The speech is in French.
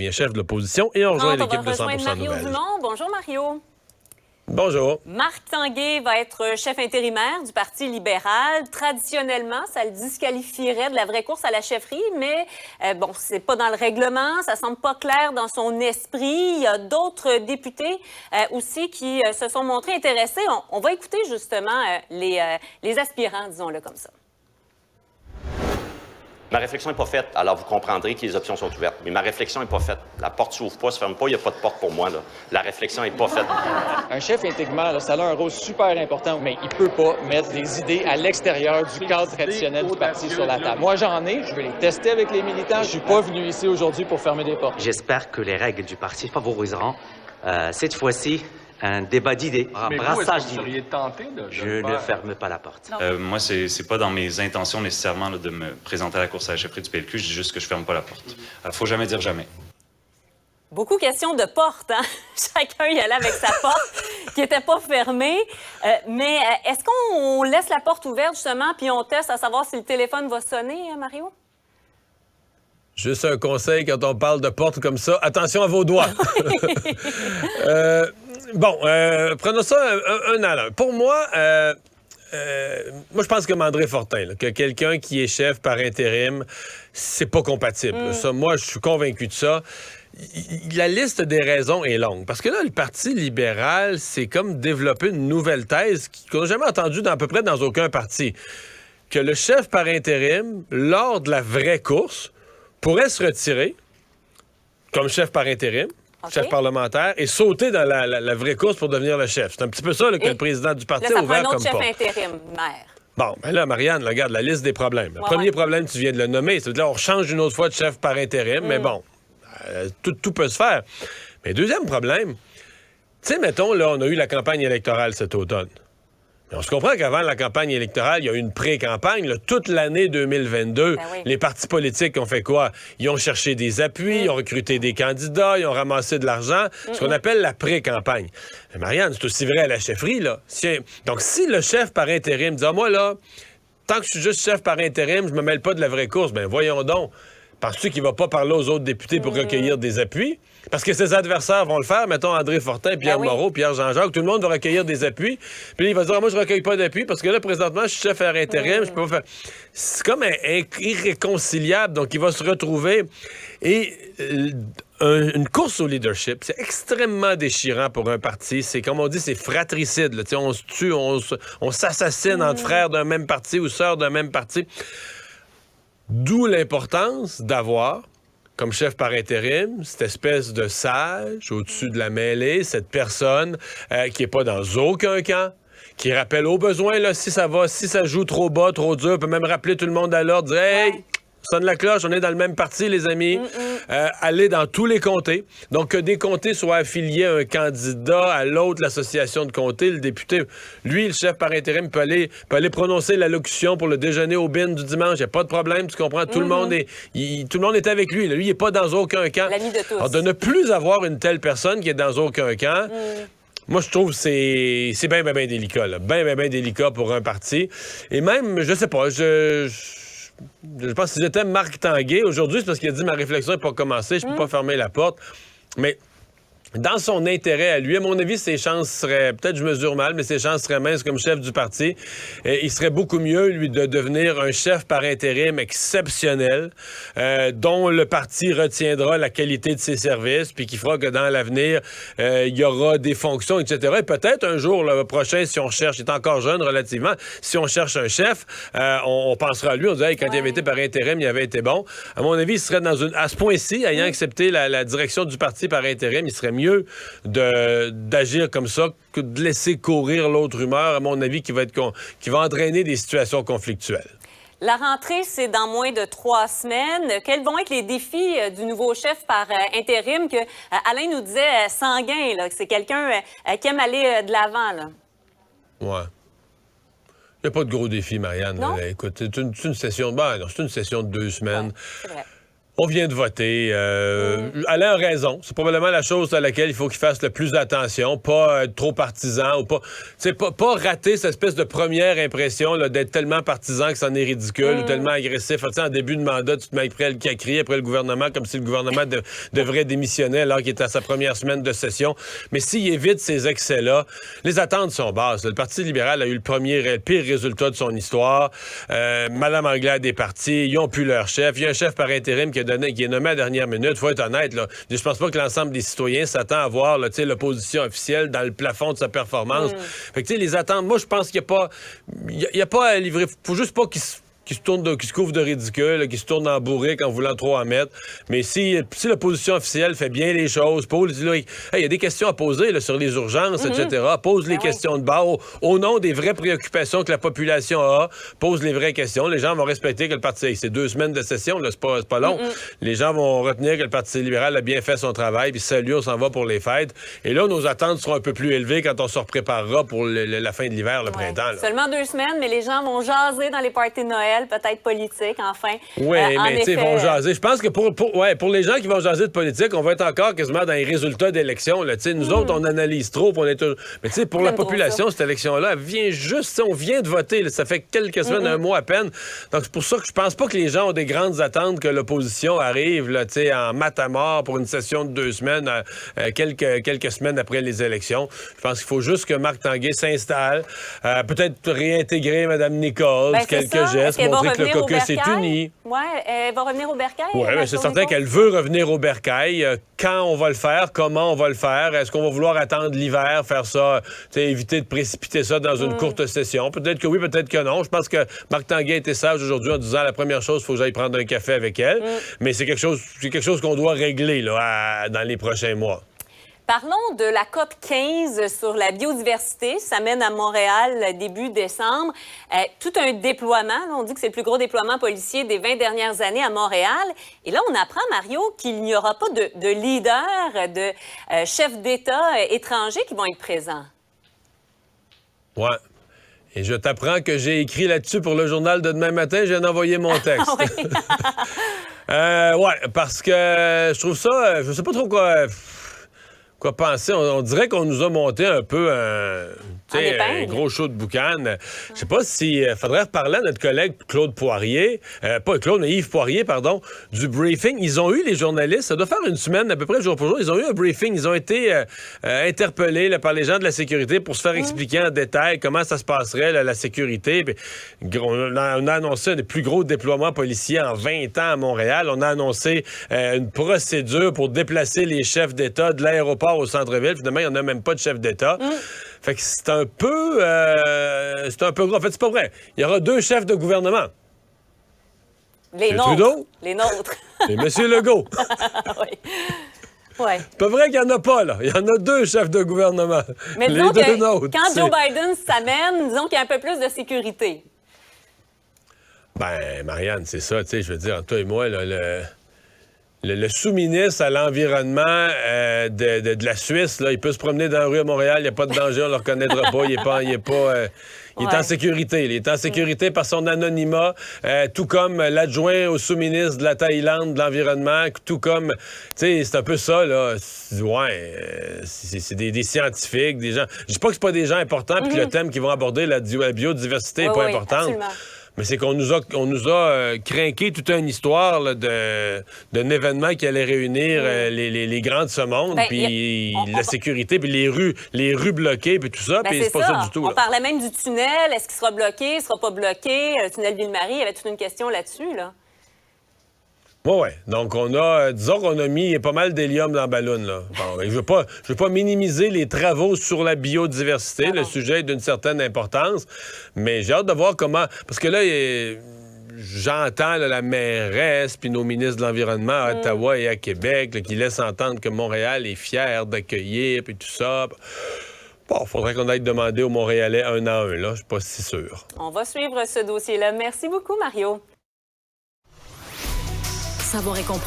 ancien chef de l'opposition. Et on rejoint l'équipe de 100% Mario Nouvelles. Dumont. Bonjour, Mario. Bonjour. Marc Tanguay va être chef intérimaire du Parti libéral. Traditionnellement, ça le disqualifierait de la vraie course à la chefferie, mais bon, c'est pas dans le règlement, ça semble pas clair dans son esprit. Il y a d'autres députés aussi qui se sont montrés intéressés. On va écouter justement les aspirants, disons-le comme ça. Ma réflexion n'est pas faite, alors vous comprendrez que les options sont ouvertes. Mais ma réflexion n'est pas faite. La porte s'ouvre pas, se ferme pas, il n'y a pas de porte pour moi. Là. La réflexion n'est pas faite. Un chef intégrimaire, là, ça a un rôle super important, mais il peut pas mettre des idées à l'extérieur du cadre traditionnel du parti sur la table. Moi, j'en ai, je vais les tester avec les militants. Je suis pas venu ici aujourd'hui pour fermer des portes. J'espère que les règles du parti favoriseront cette fois-ci un débat d'idées, un brassage d'idées. Je ne ferme pas la porte. Moi, c'est pas dans mes intentions nécessairement là, de me présenter à la course à la chefferie du PLQ. Je dis juste que je ferme pas la porte. Faut jamais dire jamais. Beaucoup question de porte, hein? Chacun y allait avec sa porte qui n'était pas fermée. Mais est-ce qu'on laisse la porte ouverte, justement, puis on teste à savoir si le téléphone va sonner, hein, Mario? Juste un conseil quand on parle de porte comme ça. Attention à vos doigts. Prenons ça un à l'un. Pour moi, moi, je pense comme André Fortin, là, que quelqu'un qui est chef par intérim, c'est pas compatible. Ça, moi, je suis convaincu de ça. La liste des raisons est longue. Parce que là, le Parti libéral, c'est comme développer une nouvelle thèse qu'on n'a jamais entendue à peu près dans aucun parti. Que le chef par intérim, lors de la vraie course, pourrait se retirer comme chef par intérim, chef parlementaire, et sauter dans la vraie course pour devenir le chef. C'est un petit peu ça là, que le président du parti a ouvert comme chef porte. intérimaire. Bon, ben là, Marianne, regarde la liste des problèmes. Le premier problème, tu viens de le nommer, c'est que là, on change une autre fois de chef par intérim, mais bon, tout peut se faire. Mais deuxième problème, tu sais, mettons, là, on a eu la campagne électorale cet automne. Mais on se comprend qu'avant la campagne électorale, il y a eu une pré-campagne. Là, toute l'année 2022, les partis politiques ont fait quoi? Ils ont cherché des appuis, ils ont recruté des candidats, ils ont ramassé de l'argent, ce qu'on appelle la pré-campagne. Mais Marianne, c'est aussi vrai à la chefferie, là. Donc, si le chef par intérim dit « Ah, moi, là, tant que je suis juste chef par intérim, je me mêle pas de la vraie course. » Ben voyons donc. Penses-tu qu'il va pas parler aux autres députés pour recueillir des appuis? Parce que ses adversaires vont le faire. Mettons André Fortin, Pierre Moreau, Pierre Jean-Jacques. Tout le monde va recueillir des appuis. Puis il va dire, moi, je recueille pas d'appui parce que là, présentement, je suis chef à intérim. Je peux pas faire... C'est comme irréconciliable. Donc, il va se retrouver. Et une course au leadership, c'est extrêmement déchirant pour un parti. C'est, comme on dit, c'est fratricide. Là. On se tue, on s'assassine entre frères d'un même parti ou sœurs d'un même parti. D'où l'importance d'avoir, comme chef par intérim, cette espèce de sage au-dessus de la mêlée, cette personne qui n'est pas dans aucun camp, qui rappelle au besoin, là, si ça joue trop bas, trop dur, peut même rappeler tout le monde à l'ordre, dire « Hey, sonne la cloche, on est dans le même parti, les amis. » Aller dans tous les comtés. Donc, que des comtés soient affiliés à un candidat, à l'autre, l'association de comtés, le député. Lui, le chef par intérim, peut aller prononcer l'allocution pour le déjeuner au bin du dimanche. Il n'y a pas de problème, tu comprends? Tout le monde est avec lui. Là. Lui, il n'est pas dans aucun camp. L'ami de tous. Alors, de ne plus avoir une telle personne qui est dans aucun camp, moi, je trouve que c'est bien délicat. Bien délicat pour un parti. Et même, je sais pas, je pense que si j'étais Marc Tanguay, aujourd'hui, c'est parce qu'il a dit ma réflexion n'est pas commencée, je peux pas fermer la porte. Mais dans son intérêt à lui, à mon avis, ses chances seraient, peut-être je mesure mal, mais ses chances seraient minces comme chef du parti. Et il serait beaucoup mieux, lui, de devenir un chef par intérim exceptionnel, dont le parti retiendra la qualité de ses services, puis qui fera que dans l'avenir, il y aura des fonctions, etc. Et peut-être un jour, le prochain, si on cherche, il est encore jeune relativement, si on cherche un chef, on pensera à lui, on dit, hey, quand il avait été par intérim, il avait été bon. À mon avis, il serait à ce point-ci, ayant accepté la direction du parti par intérim, il serait mieux d'agir comme ça que de laisser courir l'autre rumeur, à mon avis, qui va entraîner des situations conflictuelles. La rentrée, c'est dans moins de 3 semaines. Quels vont être les défis du nouveau chef par intérim que Alain nous disait sanguin, là, que c'est quelqu'un qui aime aller de l'avant, là? Ouais. Il n'y a pas de gros défis, Marianne. Écoute, c'est une session... c'est une session de 2 semaines. Ouais, c'est vrai. On vient de voter. Alain a raison. C'est probablement la chose à laquelle il faut qu'il fasse le plus attention. Pas être trop partisan ou pas rater cette espèce de première impression là, d'être tellement partisan que c'en est ridicule ou tellement agressif. En début de mandat, tu te mets prêt à crier après le gouvernement comme si le gouvernement devrait démissionner alors qu'il était à sa première semaine de session. Mais s'il évite ces excès-là, les attentes sont basses. Le Parti libéral a eu le pire résultat de son histoire. Mme Anglade est partie. Ils ont plus leur chef. Il y a un chef par intérim qui est nommé à la dernière minute. Faut être honnête, là. Je pense pas que l'ensemble des citoyens s'attend à voir là, l'opposition officielle dans le plafond de sa performance. Fait que les attentes, moi je pense qu'il n'y a pas à livrer. Faut juste pas qu'il se couvre de ridicule, qui se tourne en bourrique en voulant trop en mettre. Mais si l'opposition officielle fait bien les choses, il y a des questions à poser là, sur les urgences, etc. Pose les questions de base au nom des vraies préoccupations que la population a. Pose les vraies questions. Les gens vont respecter que le Parti... C'est 2 semaines de session, là, c'est pas long. Les gens vont retenir que le Parti libéral a bien fait son travail, puis salut, on s'en va pour les fêtes. Et là, nos attentes seront un peu plus élevées quand on se repréparera pour la fin de l'hiver, le printemps. Là. Seulement 2 semaines, mais les gens vont jaser dans les parties de Noël, peut-être politique, enfin. Oui, mais tu sais, ils vont jaser. Je pense que pour les gens qui vont jaser de politique, on va être encore quasiment dans les résultats d'élection. Nous autres, on analyse trop. Mais tu sais, pour la population, cette élection-là, elle vient juste, on vient de voter. Là, ça fait quelques semaines, un mois à peine. Donc, c'est pour ça que je pense pas que les gens ont des grandes attentes que l'opposition arrive là, en matamor pour une session de 2 semaines, quelques semaines après les élections. Je pense qu'il faut juste que Marc Tanguay s'installe, peut-être réintégrer Mme Nichols, quelques gestes, montrer que le caucus est uni. Oui, elle va revenir au bercail. Oui, mais c'est certain qu'elle veut revenir au bercail. Quand on va le faire, comment on va le faire? Est-ce qu'on va vouloir attendre l'hiver, faire ça, éviter de précipiter ça dans une courte session? Peut-être que oui, peut-être que non. Je pense que Marc Tanguay était sage aujourd'hui en disant la première chose, il faut que j'aille prendre un café avec elle. Mais c'est quelque chose qu'on doit régler là, dans les prochains mois. Parlons de la COP 15 sur la biodiversité. Ça mène à Montréal début décembre. Tout un déploiement. Là, on dit que c'est le plus gros déploiement policier des 20 dernières années à Montréal. Et là, on apprend, Mario, qu'il n'y aura pas de leaders, de chefs d'État étrangers qui vont être présents. Ouais. Et je t'apprends que j'ai écrit là-dessus pour le journal de demain matin. Je viens d'envoyer mon texte. Ouais, parce que je trouve ça... Je sais pas trop quoi penser. On dirait qu'on nous a monté un peu un gros show de boucan. Je sais pas si faudrait reparler à notre collègue Claude Poirier, pas Claude, mais Yves Poirier, pardon, du briefing. Ils ont eu, les journalistes, ça doit faire une semaine à peu près jour pour jour, ils ont eu un briefing. Ils ont été interpellés là, par les gens de la sécurité pour se faire expliquer en détail comment ça se passerait, là, la sécurité. Puis, on a annoncé un des plus gros déploiements policiers en 20 ans à Montréal. On a annoncé une procédure pour déplacer les chefs d'État de l'aéroport au centre-ville. Finalement, il n'y en a même pas de chef d'État. Fait que c'est un peu gros. En fait, c'est pas vrai. Il y aura 2 chefs de gouvernement. Les nôtres. Trudeau, les nôtres. et M. Legault. Oui. Ouais. C'est pas vrai qu'il n'y en a pas, là. Il y en a 2 chefs de gouvernement. Mais les 2 nôtres. Quand Joe Biden s'amène, disons qu'il y a un peu plus de sécurité. Ben, Marianne, c'est ça, tu sais, je veux dire, entre toi et moi, là, le sous-ministre à l'environnement de la Suisse, là, il peut se promener dans la rue à Montréal, il n'y a pas de danger, on ne le reconnaîtra pas, il est en sécurité. Il est en sécurité par son anonymat, tout comme l'adjoint au sous-ministre de la Thaïlande de l'environnement, tout comme, tu sais, c'est un peu ça, là. C'est des scientifiques, des gens. Je dis pas que c'est pas des gens importants, puis que le thème qu'ils vont aborder, la biodiversité, n'est pas importante. Absolument. Mais c'est qu'on nous a crinqué toute une histoire là, d'un événement qui allait réunir les grands de ce monde, puis la sécurité, puis les rues bloquées, puis tout ça, puis c'est pas ça du tout. On parlait même du tunnel. Est-ce qu'il sera bloqué, sera pas bloqué? Le tunnel Ville-Marie, il y avait toute une question là-dessus, là. Oui. Donc, disons qu'on a mis pas mal d'hélium dans la ballon, là. Bon, je veux pas minimiser les travaux sur la biodiversité. Le sujet est d'une certaine importance. Mais j'ai hâte de voir comment... Parce que là, j'entends là, la mairesse puis nos ministres de l'Environnement à Ottawa et à Québec là, qui laissent entendre que Montréal est fier d'accueillir puis tout ça. Bon, faudrait qu'on aille demander aux Montréalais un à un, là. Je suis pas si sûr. On va suivre ce dossier-là. Merci beaucoup, Mario. Savoir et comprendre.